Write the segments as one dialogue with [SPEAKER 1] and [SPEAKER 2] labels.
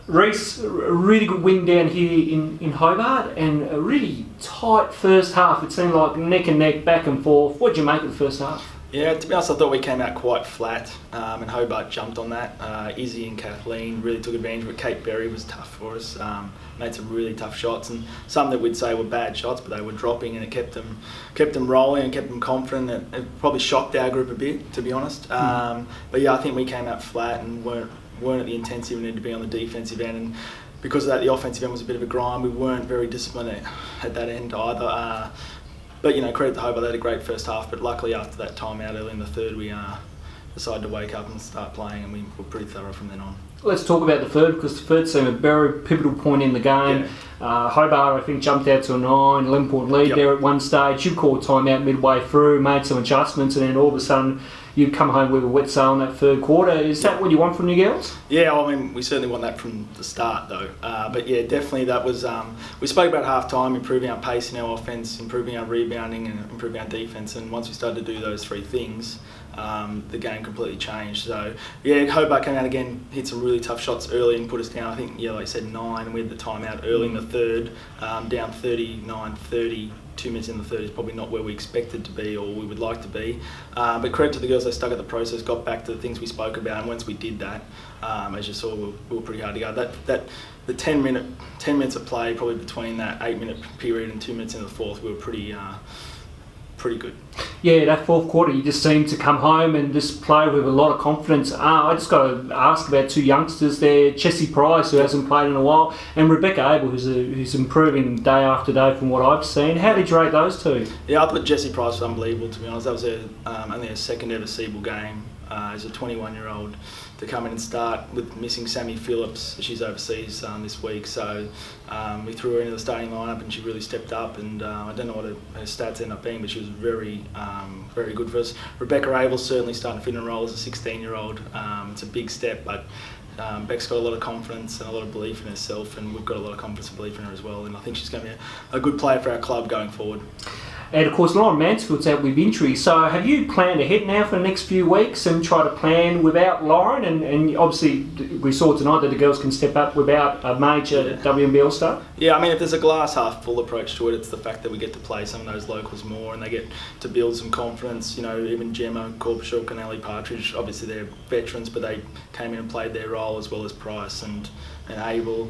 [SPEAKER 1] Reece, a really good win down here in Hobart, and a really tight first half. It seemed like neck and neck, back and forth. What did you make of the first half?
[SPEAKER 2] Yeah, to be honest, I thought we came out quite flat, and Hobart jumped on that. Izzy and Kathleen really took advantage of it. Kate Berry was tough for us, made some really tough shots, and some that we'd say were bad shots, but they were dropping, and it kept them rolling and kept them confident. It probably shocked our group a bit, to be honest. But yeah, I think we came out flat and weren't at the intensity we needed to be on the defensive end, and because of that, the offensive end was a bit of a grind. We weren't very disciplined at that end either. But credit to Hobart, they had a great first half, but luckily after that time out early in the third, we decided to wake up and start playing, and we were pretty thorough from then on.
[SPEAKER 1] Let's talk about the third, because the third seemed a very pivotal point in the game. Yeah. Hobart, I think, jumped out to a 9, 11-point lead there at one stage. You called timeout midway through, made some adjustments, and then all of a sudden you come home with a wet sail in that third quarter. Is that what you want from your girls?
[SPEAKER 2] Yeah, I mean, we certainly want that from the start, though. But yeah, definitely that was... we spoke about half-time, improving our pace in our offence, improving our rebounding and improving our defence, and once we started to do those three things, the game completely changed. So yeah, Hobart came out again, hit some really tough shots early and put us down, I think, like I said, 9, and we had the timeout early in the third, down 39-30. 2 minutes in the third is probably not where we expected to be or we would like to be. But credit to the girls, they stuck at the process, got back to the things we spoke about, and once we did that, as you saw, we were pretty hard to go. The 10 minutes of play, probably between that 8-minute period and 2 minutes in the fourth, we were pretty good.
[SPEAKER 1] Yeah, that fourth quarter, you just seemed to come home and just play with a lot of confidence. I just got to ask about two youngsters there, Chessie Price, who hasn't played in a while, and Rebecca Abel, who's improving day after day from what I've seen. How did you rate those two?
[SPEAKER 2] Yeah, I thought Chessie Price was unbelievable, to be honest. That was only her second ever Seabull game as a 21-year-old to come in and start with missing Sammy Phillips. She's overseas this week, so we threw her into the starting lineup and she really stepped up, and I don't know what her stats ended up being, but she was very good for us. Rebecca Abel's certainly starting to fit in a role as a 16-year-old. It's a big step, but Beck's got a lot of confidence and a lot of belief in herself, and we've got a lot of confidence and belief in her as well, and I think she's going to be a good player for our club going forward.
[SPEAKER 1] And of course, Lauren Mansfield's out with injury, so have you planned ahead now for the next few weeks and try to plan without Lauren? And obviously, we saw tonight that the girls can step up without a major WNBL star.
[SPEAKER 2] Yeah, I mean, if there's a glass half full approach to it, it's the fact that we get to play some of those locals more and they get to build some confidence. Even Gemma Korpashuk and Ali Partridge, obviously they're veterans, but they came in and played their role as well as Price and Abel.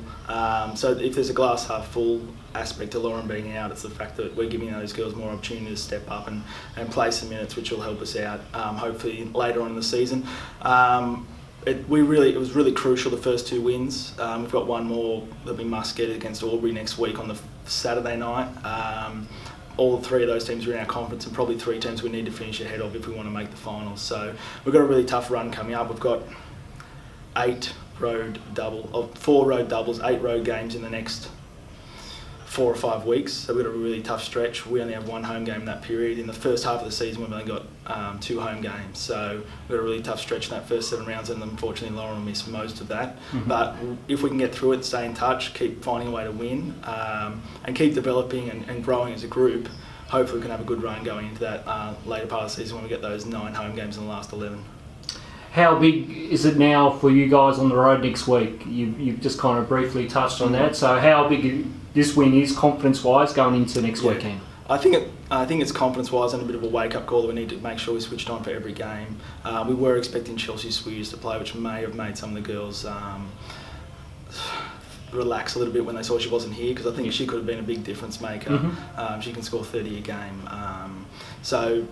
[SPEAKER 2] So if there's a glass half full aspect to Lauren being out, it's the fact that we're giving those girls more opportunity to step up and play some minutes, which will help us out hopefully later on in the season. It was really crucial, the first two wins. We've got one more that we must get against Albury next week on the Saturday night. All three of those teams are in our conference, and probably 3 teams we need to finish ahead of if we want to make the finals. So we've got a really tough run coming up. We've got 4 road doubles, 8 road games in the next 4 or 5 weeks, so we've got a really tough stretch. We only have 1 home game in that period. In the first half of the season, we've only got 2 home games, so we've got a really tough stretch in that first 7 rounds, and unfortunately Lauren will miss most of that. Mm-hmm. But if we can get through it, stay in touch, keep finding a way to win, and keep developing and growing as a group, hopefully we can have a good run going into that later part of the season when we get those 9 home games in the last 11.
[SPEAKER 1] How big is it now for you guys on the road next week? You've just kind of briefly touched on that. So how big this win is confidence-wise going into next weekend?
[SPEAKER 2] I think it's confidence-wise and a bit of a wake-up call that we need to make sure we switched on for every game. We were expecting Chelsea Swears to play, which may have made some of the girls relax a little bit when they saw she wasn't here, because I think she could have been a big difference maker. Mm-hmm. She can score 30 a game. So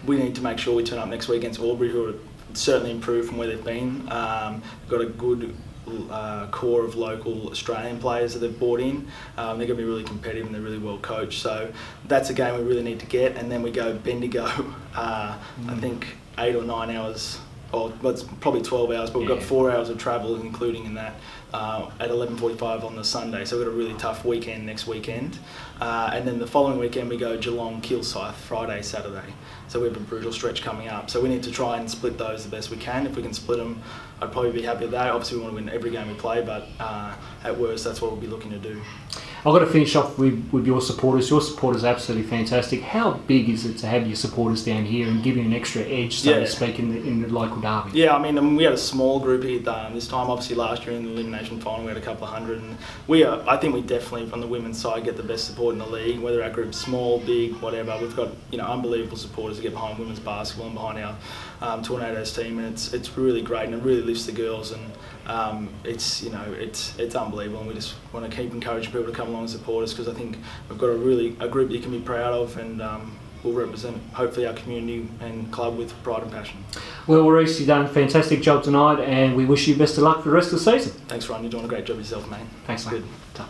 [SPEAKER 2] we need to make sure we turn up next week against Albury, who are certainly improved from where they've been. We've got a good core of local Australian players that they've brought in. They're going to be really competitive and they're really well coached. So that's a game we really need to get. And then we go Bendigo, I think 8 or 9 hours, or it's probably 12 hours, but we've got 4 hours of travel including in that at 11:45 on the Sunday. So we've got a really tough weekend next weekend. And then the following weekend we go Geelong, Kilsyth, Friday, Saturday. So we have a brutal stretch coming up. So we need to try and split those the best we can. If we can split them, I'd probably be happy with that. Obviously we want to win every game we play, but at worst that's what we'll be looking to do.
[SPEAKER 1] I've got to finish off with your supporters. Your supporters are absolutely fantastic. How big is it to have your supporters down here and give you an extra edge, so to speak, in the local derby?
[SPEAKER 2] Yeah, I mean, we had a small group here this time. Obviously, last year in the elimination final, we had a couple of hundred. And I think we definitely, from the women's side, get the best support in the league, whether our group's small, big, whatever. We've got, unbelievable supporters to get behind women's basketball and behind our Tornadoes team, and it's really great, and it really lifts the girls, and it's unbelievable, and we just want to keep encouraging people to come along and support us, because I think we've got a group that you can be proud of, and we'll represent hopefully our community and club with pride and passion.
[SPEAKER 1] Well, Reece, you've done a fantastic job tonight, and we wish you best of luck for the rest of the season.
[SPEAKER 2] Thanks, Ron. You're doing a great job yourself, mate.
[SPEAKER 1] Thanks, mate.
[SPEAKER 2] Good.